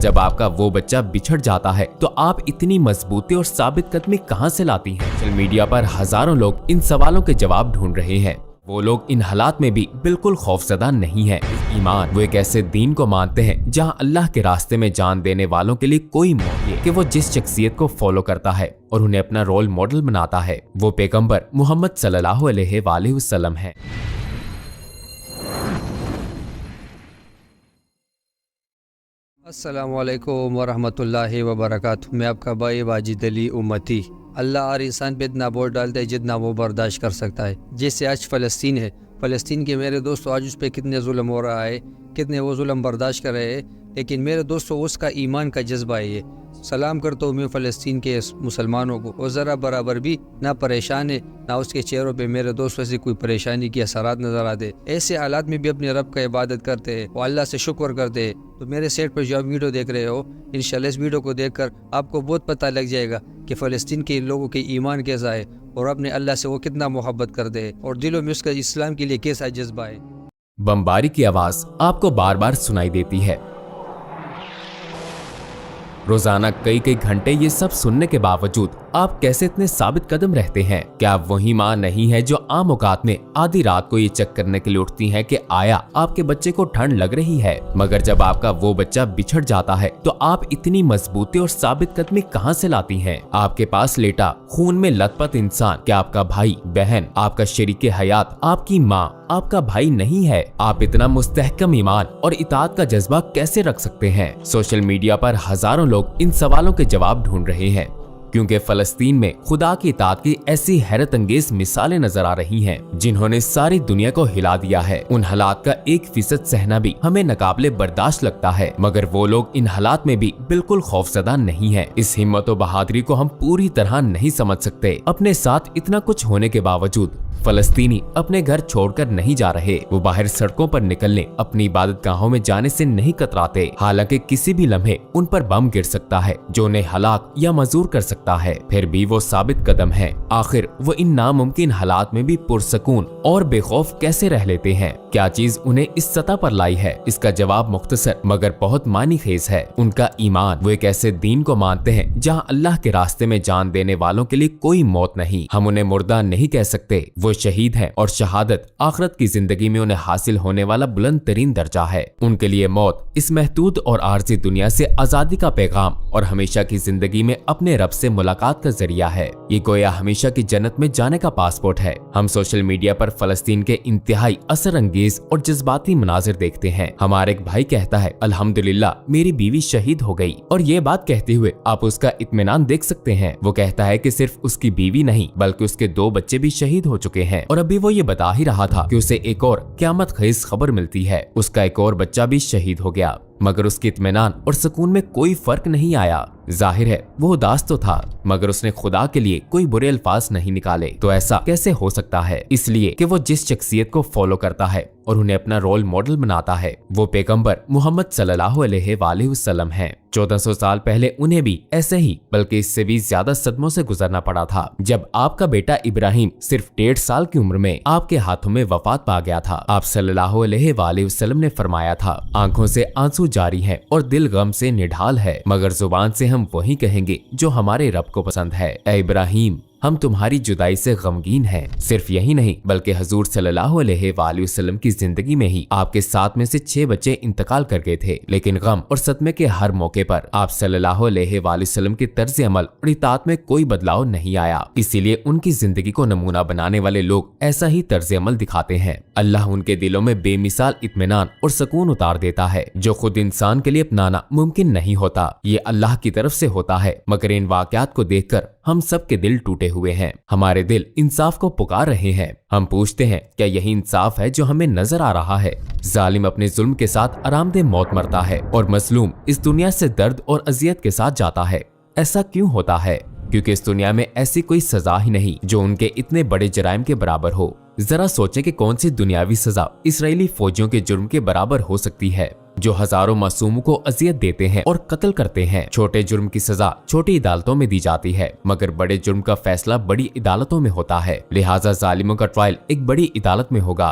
जब आपका वो बच्चा बिछड़ जाता है तो आप इतनी मजबूती और साबित कदमी कहां से लाती हैं? सोशल मीडिया पर हजारों लोग इन सवालों के जवाब ढूंढ रहे हैं। वो लोग इन हालात में भी बिल्कुल खौफजदा नहीं है। ईमान वो एक ऐसे दीन को मानते हैं जहां अल्लाह के रास्ते में जान देने वालों के लिए कोई मौत नहीं कि वो जिस शख्सियत को फॉलो करता है और उन्हें अपना रोल मॉडल बनाता है वो पैगंबर मोहम्मद सल्लल्लाहु अलैहि वसल्लम है। अस्सलामुअलैकुम वरहमतुल्लाहि वबरकातुहू। मैं आपका भाई वाजिद अली उम्मती। अल्लाह हर इंसान पे इतना बोझ डालता है जितना वो बर्दाश्त कर सकता है। जैसे आज फ़लस्तीन है, फ़लस्तीन के मेरे दोस्तों आज उस पर कितने जुल्म हो रहा है, कितने वो जुल्म बर्दाश्त कर रहे हैं, लेकिन मेरे दोस्तों उसका ईमान का जज्बा है। ये सलाम करता हूँ मैं फ़लस्तीन के मुसलमानों को। वो ज़रा बराबर भी ना परेशान है, ना उसके चेहरों पे मेरे दोस्तों से कोई परेशानी के असरात नज़र आते। ऐसे हालात में भी अपने रब का इबादत करते हैं, वो अल्लाह से शुक्र करते हैं। तो मेरे सेट पर जो आप वीडियो देख रहे हो, इंशाल्लाह इस वीडियो को देखकर आपको बहुत पता लग जाएगा कि फ़लस्तीन के लोगों के ईमान कैसा है और अपने अल्लाह से वो कितना मोहब्बत करते हैं और दिलों में उसका इस्लाम के लिए कैसा जज्बा है। बमबारी की आवाज आपको बार बार सुनाई देती है। रोजाना कई कई घंटे ये सब सुनने के बावजूद आप कैसे इतने साबित कदम रहते हैं? क्या आप वही माँ नहीं है जो आम औकात में आधी रात को ये चेक करने के लिए उठती हैं कि आया आपके बच्चे को ठंड लग रही है? मगर जब आपका वो बच्चा बिछड़ जाता है तो आप इतनी मजबूती और साबित कदमी कहां से लाती हैं? आपके पास लेटा खून में लथपथ इंसान क्या आपका भाई बहन, आपका शरीके हयात, आपकी माँ आपका भाई नहीं है? आप इतना मुस्तहकम ईमान और इताअत का जज्बा कैसे रख सकते हैं? सोशल मीडिया पर हजारों लोग इन सवालों के जवाब ढूंढ रहे हैं, क्योंकि फलस्तीन में खुदा की इताअत की ऐसी हैरत अंगेज मिसालें नजर आ रही हैं, जिन्होंने सारी दुनिया को हिला दिया है। उन हालात का 1% सहना भी हमें नाकाबिले बर्दाश्त लगता है, मगर वो लोग इन हालात में भी बिल्कुल खौफजदा नहीं है। इस हिम्मत और बहादुरी को हम पूरी तरह नहीं समझ सकते। अपने साथ इतना कुछ होने के बावजूद फलस्तीनी अपने घर छोड़कर नहीं जा रहे। वो बाहर सड़कों पर निकलने, अपनी इबादत गाहों में जाने से नहीं कतराते, हालांकि किसी भी लम्हे उन पर बम गिर सकता है जो उन्हें हलाक या मजूर कर सकता है। फिर भी वो साबित कदम है। आखिर वो इन नामुमकिन हालात में भी पुरसकून और बेखौफ कैसे रह लेते हैं? क्या चीज उन्हें इस सतह पर लाई है? इसका जवाब मुख्तसर मगर बहुत मानी खेज है। उनका ईमान वो एक ऐसे दीन को मानते हैं जहाँ अल्लाह के रास्ते में जान देने वालों के लिए कोई मौत नहीं। हम उन्हें मुर्दा नहीं कह सकते, वो शहीद है और शहादत आखिरत की जिंदगी में उन्हें हासिल होने वाला बुलंद तरीन दर्जा है। उनके लिए मौत इस महदूद और आर्जी दुनिया से आजादी का पैगाम और हमेशा की जिंदगी में अपने रब से मुलाकात का जरिया है। ये गोया हमेशा की जन्नत में जाने का पासपोर्ट है। हम सोशल मीडिया पर फलस्तीन के इंतहाई असर अंगेज और जज्बाती मनाजिर देखते हैं। हमारा एक भाई कहता है, अल्हम्दुलिल्लाह मेरी बीवी शहीद हो गई, और ये बात कहते हुए आप उसका इत्मीनान देख सकते हैं। वो कहता है कि सिर्फ उसकी बीवी नहीं बल्कि उसके 2 बच्चे भी शहीद हो चुके हैं, और अभी वो ये बता ही रहा था कि उसे एक और क़यामत खेज खबर मिलती है। उसका एक और बच्चा भी शहीद हो गया, मगर उसके इत्मीनान और सुकून में कोई फर्क नहीं आया। जाहिर है वो उदास तो था, मगर उसने खुदा के लिए कोई बुरे अल्फाज नहीं निकाले। तो ऐसा कैसे हो सकता है? इसलिए कि वो जिस शख्सियत को फॉलो करता है और उन्हें अपना रोल मॉडल बनाता है वो पैगंबर मोहम्मद सल्लल्लाहु अलैहि वसल्लम है। 1400 साल पहले उन्हें भी ऐसे ही बल्कि इससे भी ज्यादा सदमों से गुजरना पड़ा था, जब आपका बेटा इब्राहिम सिर्फ 1.5 साल की उम्र में आपके हाथों में वफात पा गया था। आप सल्लल्लाहु अलैहि वसल्लम ने फरमाया था, आंखों से आंसू जारी है और दिल गम से निढाल है, मगर जुबान से हम वही कहेंगे जो हमारे रब को पसंद है। ऐ इब्राहिम, हम तुम्हारी जुदाई से गमगीन हैं। सिर्फ यही नहीं बल्कि हजूर सल्लल्लाहु अलैहि वसल्लम की जिंदगी में ही आपके 7 में से 6 बच्चे इंतकाल कर गए थे, लेकिन गम और सदमे के हर मौके पर आप सल्लल्लाहु अलैहि वसल्लम के तर्ज अमल और इताअत में कोई बदलाव नहीं आया। इसीलिए उनकी जिंदगी को नमूना बनाने वाले लोग ऐसा ही तर्ज अमल दिखाते हैं। अल्लाह उनके दिलों में बेमिसाल इत्मीनान और सुकून उतार देता है, जो खुद इंसान के लिए अपनाना मुमकिन नहीं होता। ये अल्लाह की तरफ से होता है, मगर इन वाकयात को देखकर हम सब के दिल टूटे हुए हैं। हमारे दिल इंसाफ को पुकार रहे हैं। हम पूछते हैं, क्या यही इंसाफ है जो हमें नजर आ रहा है? जालिम अपने जुल्म के साथ आरामदेह मौत मरता है और मजलूम इस दुनिया से दर्द और अजियत के साथ जाता है। ऐसा क्यों होता है? क्योंकि इस दुनिया में ऐसी कोई सजा ही नहीं जो उनके इतने बड़े जराइम के बराबर हो। जरा सोचें कि कौन सी दुनियावी सजा इस्राएली फौजियों के जुर्म के बराबर हो सकती है, जो हजारों मासूमों को अजियत देते हैं और कत्ल करते हैं। छोटे जुर्म की सजा छोटी अदालतों में दी जाती है, मगर बड़े जुर्म का फैसला बड़ी अदालतों में होता है। लिहाजा जालिमों का ट्रायल एक बड़ी अदालत में होगा।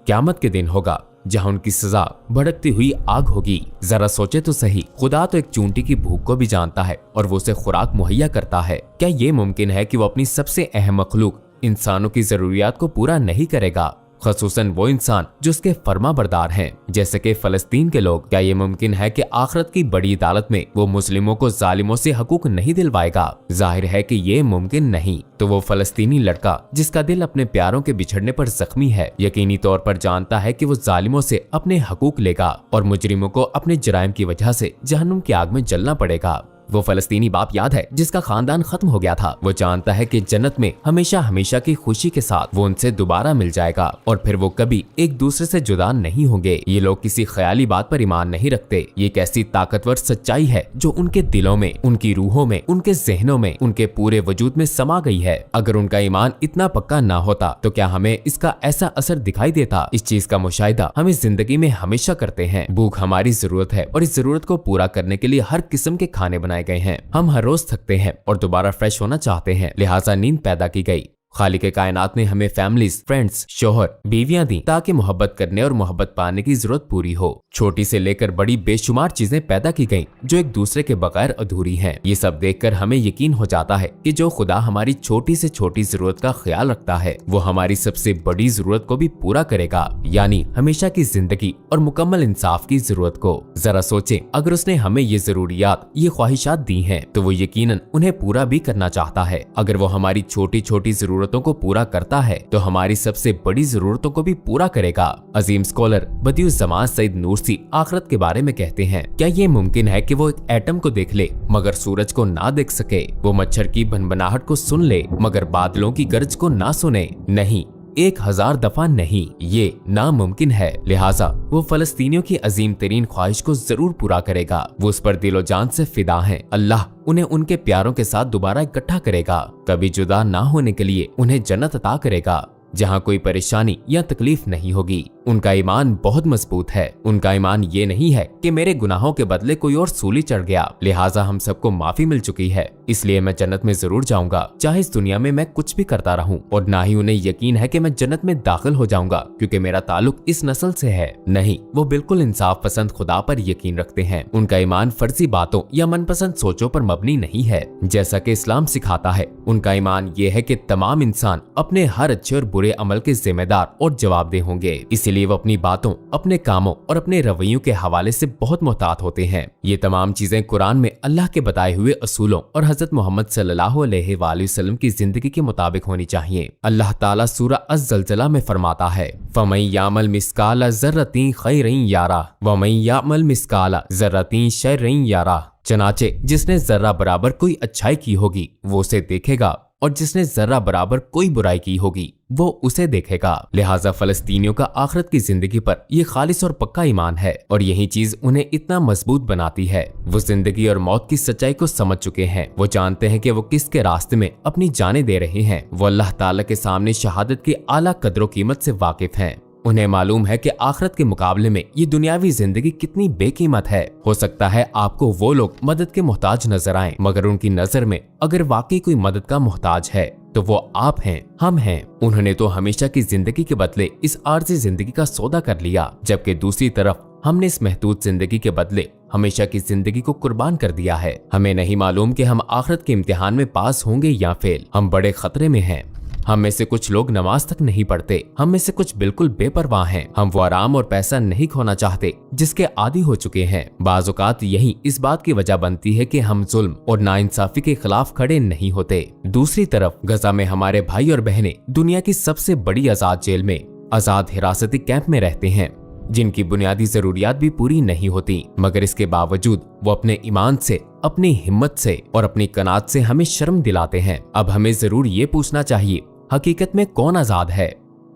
क़यामत के दिन होगा जहाँ उनकी सजा भड़कती हुई आग होगी। जरा सोचे तो सही, खुदा तो एक चूंटी की भूख को भी जानता है और वो उसे खुराक मुहैया करता है। क्या ये मुमकिन है कि वो अपनी सबसे अहम मखलूक इंसानों की जरूरियात को पूरा नहीं करेगा, खसूसन वो इंसान जो उसके फर्मा बरदार हैं, जैसे कि फलस्तीन के लोग? क्या ये मुमकिन है कि आखिरत की बड़ी अदालत में वो मुस्लिमों को जालिमों से हकूक नहीं दिलवाएगा? जाहिर है कि ये मुमकिन नहीं। तो वो फलस्तीनी लड़का जिसका दिल अपने प्यारों के बिछड़ने पर जख्मी है, यकीनी तौर पर जानता है कि वो जालिमों से अपने हकूक लेगा और मुजरिमों को अपने जुराइम की वजह से जहन्नुम की आग में जलना पड़ेगा। वो फलस्तीनी बाप याद है जिसका खानदान खत्म हो गया था। वो जानता है कि जन्नत में हमेशा हमेशा की खुशी के साथ वो उनसे दोबारा मिल जाएगा और फिर वो कभी एक दूसरे से जुदा नहीं होंगे। ये लोग किसी ख्याली बात पर ईमान नहीं रखते। ये एक ऐसी ताकतवर सच्चाई है जो उनके दिलों में, उनकी रूहों में, उनके जहनों में, उनके पूरे वजूद में समा गई है। अगर उनका ईमान इतना पक्का ना होता तो क्या हमें इसका ऐसा असर दिखाई देता? इस चीज का मुशाहिदा हम इस जिंदगी में हमेशा करते हैं। भूख हमारी जरूरत है और इस जरूरत को पूरा करने के लिए हर किस्म के खाने बनाए गए हैं। हम हर रोज थकते हैं और दोबारा फ्रेश होना चाहते हैं, लिहाजा नींद पैदा की गई। खालिक कायनात ने हमें फैमिलीज, फ्रेंड्स, शोहर, बीवियां दी ताकि मोहब्बत करने और मोहब्बत पाने की जरूरत पूरी हो। छोटी से लेकर बड़ी बेशुमार चीजें पैदा की गईं जो एक दूसरे के बगैर अधूरी हैं। ये सब देखकर हमें यकीन हो जाता है कि जो खुदा हमारी छोटी से छोटी जरूरत का ख्याल रखता है वो हमारी सबसे बड़ी जरूरत को भी पूरा करेगा, यानी हमेशा की जिंदगी और मुकम्मल इंसाफ की जरूरत को। जरा सोचें, अगर उसने हमें ये जरूरियात, ये ख्वाहिशात दी हैं तो वो यकीनन उन्हें पूरा भी करना चाहता है। अगर वो हमारी छोटी छोटी जरूरतों को पूरा करता है तो हमारी सबसे बड़ी जरूरतों को भी पूरा करेगा। अजीम स्कॉलर बदियुज़्ज़मान सईद नूरसी आखिरत के बारे में कहते हैं, क्या ये मुमकिन है कि वो एक एटम को देख ले मगर सूरज को ना देख सके? वो मच्छर की भनभनाहट को सुन ले मगर बादलों की गरज को ना सुने? नहीं, 1000 दफा नहीं, ये नामुमकिन है। लिहाजा वो फलस्तीनियों की अजीम तरीन ख्वाहिश को जरूर पूरा करेगा। वो उस पर दिलो जान से फिदा हैं। अल्लाह उन्हें उनके प्यारों के साथ दोबारा इकट्ठा करेगा, कभी जुदा ना होने के लिए उन्हें जन्नत अता करेगा जहाँ कोई परेशानी या तकलीफ नहीं होगी। उनका ईमान बहुत मजबूत है। उनका ईमान ये नहीं है कि मेरे गुनाहों के बदले कोई और सूली चढ़ गया, लिहाजा हम सबको माफी मिल चुकी है, इसलिए मैं जन्नत में जरूर जाऊंगा चाहे इस दुनिया में मैं कुछ भी करता रहूं। और ना ही उन्हें यकीन है कि मैं जन्नत में दाखिल हो जाऊंगा क्योंकि मेरा ताल्लुक इस नस्ल से है। नहीं, वो बिल्कुल इंसाफ पसंद खुदा पर यकीन रखते हैं। उनका ईमान फर्जी बातों या मनपसंद सोचों पर मबनी नहीं है जैसा कि इस्लाम सिखाता है। उनका ईमान ये है कि तमाम इंसान अपने हर अच्छे और बुरे अमल के जिम्मेदार और जवाबदेह होंगे, इसीलिए वो अपनी बातों, अपने कामों और अपने रवैयों के हवाले से बहुत मोहतात होते हैं। ये तमाम चीजें कुरान में अल्लाह के बताए हुए असूलों और हजरत मोहम्मद सल्लल्लाहु अलैहि वसल्लम की जिंदगी के मुताबिक होनी चाहिए। अल्लाह ताला सूरा अज़्ज़लज़ला में फरमाता है, फमन यामल मिस्काला ज़र्रतिन खैरन यारा वमन यामल मिस्काला ज़र्रतिन शर्रन यारा। चनाचे जिसने जर्रा बराबर कोई अच्छाई की होगी वो उसे देखेगा और जिसने जर्रा बराबर कोई बुराई की होगी वो उसे देखेगा। लिहाजा फलस्तीनियों का आखिरत की जिंदगी पर ये खालिस और पक्का ईमान है और यही चीज उन्हें इतना मजबूत बनाती है। वो जिंदगी और मौत की सच्चाई को समझ चुके हैं। वो जानते हैं कि वो किसके रास्ते में अपनी जानें दे रहे हैं। वो अल्लाह ताला के सामने शहादत की आला कदर कीमत से वाकिफ हैं। उन्हें मालूम है कि आखिरत के मुकाबले में ये दुनियावी जिंदगी कितनी बेकीमत है। हो सकता है आपको वो लोग मदद के मोहताज नजर आएं, मगर उनकी नजर में अगर वाकई कोई मदद का मोहताज है तो वो आप हैं, हम हैं। उन्होंने तो हमेशा की जिंदगी के बदले इस आर्जी जिंदगी का सौदा कर लिया, जबकि दूसरी तरफ हमने इस महदूद जिंदगी के बदले हमेशा की जिंदगी को कुर्बान कर दिया है। हमें नहीं मालूम कि हम आखिरत के इम्तिहान में पास होंगे या फेल। हम बड़े खतरे में हैं। हम में से कुछ लोग नमाज तक नहीं पढ़ते, हम में से कुछ बिल्कुल बेपरवाह हैं। हम वो आराम और पैसा नहीं खोना चाहते जिसके आदी हो चुके हैं। बाज़ औक़ात यही इस बात की वजह बनती है कि हम जुल्म और नाइंसाफी के खिलाफ खड़े नहीं होते। दूसरी तरफ गजा में हमारे भाई और बहनें दुनिया की सबसे बड़ी आजाद जेल में, आजाद हिरासती कैंप में रहते हैं, जिनकी बुनियादी जरूरियात भी पूरी नहीं होती, मगर इसके बावजूद वो अपने ईमान से, अपनी हिम्मत से और अपनी कनात से हमें शर्म दिलाते हैं। अब हमें जरूर ये पूछना चाहिए, हकीकत में कौन आजाद है?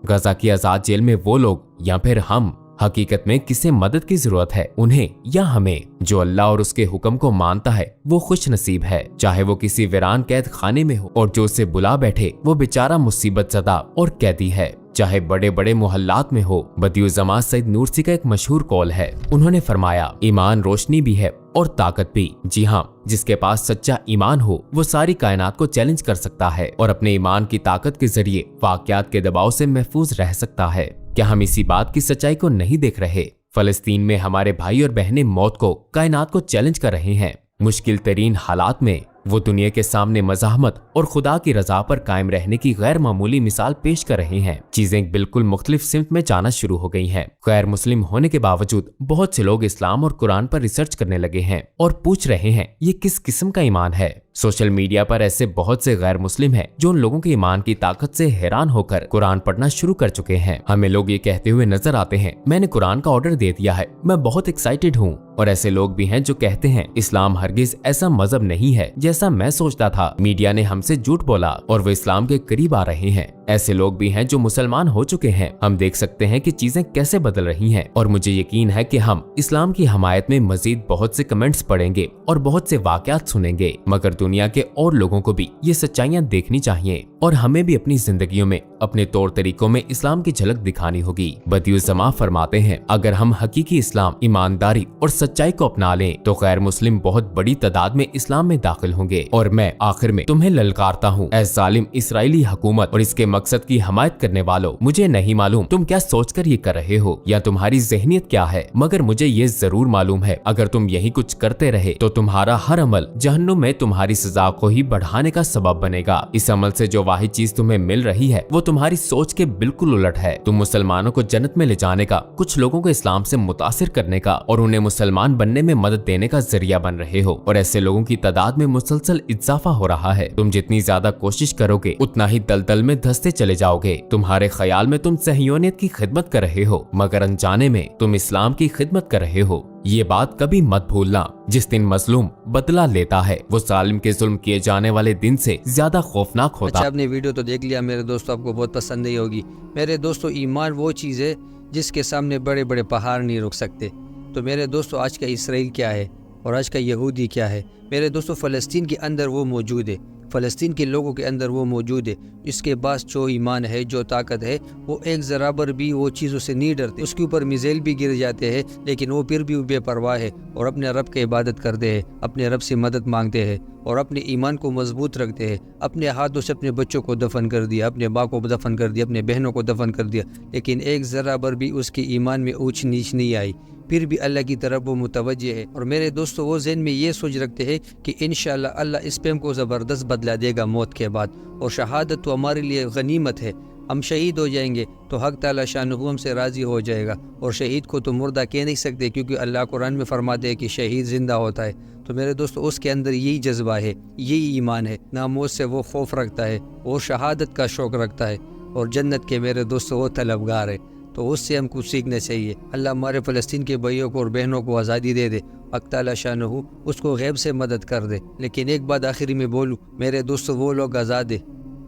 गजा की आजाद जेल में वो लोग या फिर हम? हकीकत में किसे मदद की जरूरत है, उन्हें या हमें? जो अल्लाह और उसके हुक्म को मानता है वो खुश नसीब है, चाहे वो किसी वीरान कैद खाने में हो, और जो उसे बुला बैठे वो बेचारा मुसीबत ज़दा और कैदी है, चाहे बड़े बड़े मोहल्लात में हो। बदियुज़्ज़मान सईद नूरसी का एक मशहूर कौल है। उन्होंने फरमाया, ईमान रोशनी भी है और ताकत भी। जी हाँ, जिसके पास सच्चा ईमान हो वो सारी कायनात को चैलेंज कर सकता है और अपने ईमान की ताकत के जरिए वाक़यात के दबाव से महफूज रह सकता है। क्या हम इसी बात की सच्चाई को नहीं देख रहे? फलस्तीन में हमारे भाई और बहनें मौत को, कायनात को चैलेंज कर रहे हैं। मुश्किल तरीन हालात में वो दुनिया के सामने मज़ाहमत और खुदा की रजा पर कायम रहने की गैर मामूली मिसाल पेश कर रहे हैं। चीजें बिल्कुल मुख्तलिफ सिमत में जाना शुरू हो गई हैं। गैर मुस्लिम होने के बावजूद बहुत से लोग इस्लाम और कुरान पर रिसर्च करने लगे हैं और पूछ रहे हैं ये किस किस्म का ईमान है। सोशल मीडिया पर ऐसे बहुत से गैर मुस्लिम हैं जो उन लोगों के ईमान की ताकत से हैरान होकर कुरान पढ़ना शुरू कर चुके हैं। हमें लोग ये कहते हुए नजर आते हैं, मैंने कुरान का ऑर्डर दे दिया है, मैं बहुत एक्साइटेड हूँ। और ऐसे लोग भी हैं जो कहते हैं इस्लाम हरगिज ऐसा मजहब नहीं है जैसा मैं सोचता था, मीडिया ने हमसे झूठ बोला और वो इस्लाम के करीब आ रहे हैं। ऐसे लोग भी हैं जो मुसलमान हो चुके हैं। हम देख सकते हैं कि चीजें कैसे बदल रही हैं और मुझे यकीन है कि हम इस्लाम की हमायत में मजीद बहुत से कमेंट्स पढ़ेंगे और बहुत से वाकयात सुनेंगे। मगर दुनिया के और लोगों को भी ये सच्चाइयां देखनी चाहिए और हमें भी अपनी जिंदगियों में अपने तौर तरीकों में इस्लाम की झलक दिखानी होगी। बदियुज़्ज़मा फरमाते हैं, अगर हम हकीकी इस्लाम, ईमानदारी और सच्चाई को अपना लें तो गैर मुस्लिम बहुत बड़ी तादाद में इस्लाम में दाखिल होंगे। और मैं आखिर में तुम्हें ललकारता हूँ, ऐ जालिम इसराइली हुकूमत और इसके मकसद की हमायत करने वालों, मुझे नहीं मालूम तुम क्या सोचकर ये कर रहे हो या तुम्हारी ज़हनियत क्या है, मगर मुझे ये जरूर मालूम है अगर तुम यही कुछ करते रहे तो तुम्हारा हर अमल जहन्नुम में तुम्हारी सजा को ही बढ़ाने का सबब बनेगा। इस अमल से जो वाहिद चीज तुम्हें मिल रही है वो तुम्हारी सोच के बिल्कुल उलट है। तुम मुसलमानों को जन्नत में ले जाने का, कुछ लोगों को इस्लाम से मुतासिर करने का और उन्हें मुसलमान बनने में मदद देने का जरिया बन रहे हो और ऐसे लोगों की तादाद में मुसलसल इजाफा हो रहा है। तुम जितनी ज्यादा कोशिश करोगे उतना ही दलदल में धंसते चले जाओगे। तुम्हारे ख्याल में तुम सहयोनियत की खिदमत कर रहे हो मगर अनजाने में तुम इस्लाम की खिदमत कर रहे हो। ये बात कभी मत भूलना, जिस दिन मजलूम बदला लेता है वो जालिम के जुल्म किए जाने वाले दिन से ज्यादा खौफनाक होता है। अच्छा, आपने वीडियो तो देख लिया मेरे दोस्तों, आपको बहुत पसंद नहीं होगी। मेरे दोस्तों, ईमान वो चीज़ है जिसके सामने बड़े बड़े पहाड़ नहीं रुक सकते। तो मेरे दोस्तों, आज का इसराइल क्या है और आज का यहूदी क्या है? मेरे दोस्तों, फ़लस्तीन के अंदर वो मौजूद है, फ़लस्तीन के लोगों के अंदर वो मौजूद है। इसके पास जो ईमान है, जो ताकत है, वो एक ज़रा बर भी वो चीज़ों से नहीं डरते। उसके ऊपर मिज़ाइल भी गिर जाते हैं लेकिन वो फिर भी बेपरवाह है और अपने रब की इबादत करते हैं, अपने रब से मदद मांगते हैं और अपने ईमान को मजबूत रखते हैं। अपने हाथों से अपने बच्चों को दफन कर दिया, अपने माँ को दफन कर दिया, अपने बहनों को दफन कर दिया, लेकिन एक ज़रा बर भी उसके ईमान में ऊंच नीच नहीं आई, फिर भी अल्लाह की तरफ वो मुतवज्जे है। और मेरे दोस्तों, वो ज़हन में ये सोच रखते हैं कि इंशाअल्लाह अल्लाह इस पे हमको ज़बरदस्त बदला देगा मौत के बाद, और शहादत तो हमारे लिए गनीमत है। हम शहीद हो जाएंगे तो हक ताला शानहू हमसे राज़ी हो जाएगा। और शहीद को तो मुर्दा कह नहीं सकते क्योंकि अल्लाह कुरान में फरमाते हैं कि शहीद ज़िंदा होता है। तो मेरे दोस्तों, उसके अंदर यही जज्बा है, यही ईमान है, ना मौत से वो खौफ रखता है, वो शहादत का शौक़ रखता है और जन्नत के मेरे दोस्तों वो तलबगार है। तो उससे हम कुछ सीखना चाहिए। अल्लाह हमारे फ़लस्तीन के भाइयों को और बहनों को आज़ादी दे दे, हक ताला शानहू उसको गैब से मदद कर दे। लेकिन एक बात आखिरी में बोलूँ मेरे दोस्तों, वो लोग आज़ाद है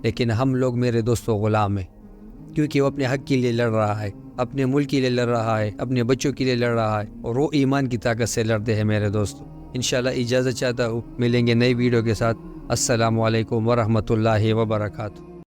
लेकिन हम लोग मेरे दोस्तों ग़ुलाम हैं, क्योंकि वो अपने हक़ के लिए लड़ रहा है, अपने मुल्क के लिए लड़ रहा है, अपने बच्चों के लिए लड़ रहा है और वो ईमान की ताकत से लड़ते हैं मेरे दोस्तों। इंशाल्लाह इजाज़त चाहता हूँ, मिलेंगे नई वीडियो के साथ। अस्सलामु अलैकुम वरहमतुल्लाहि वबरकातुहू।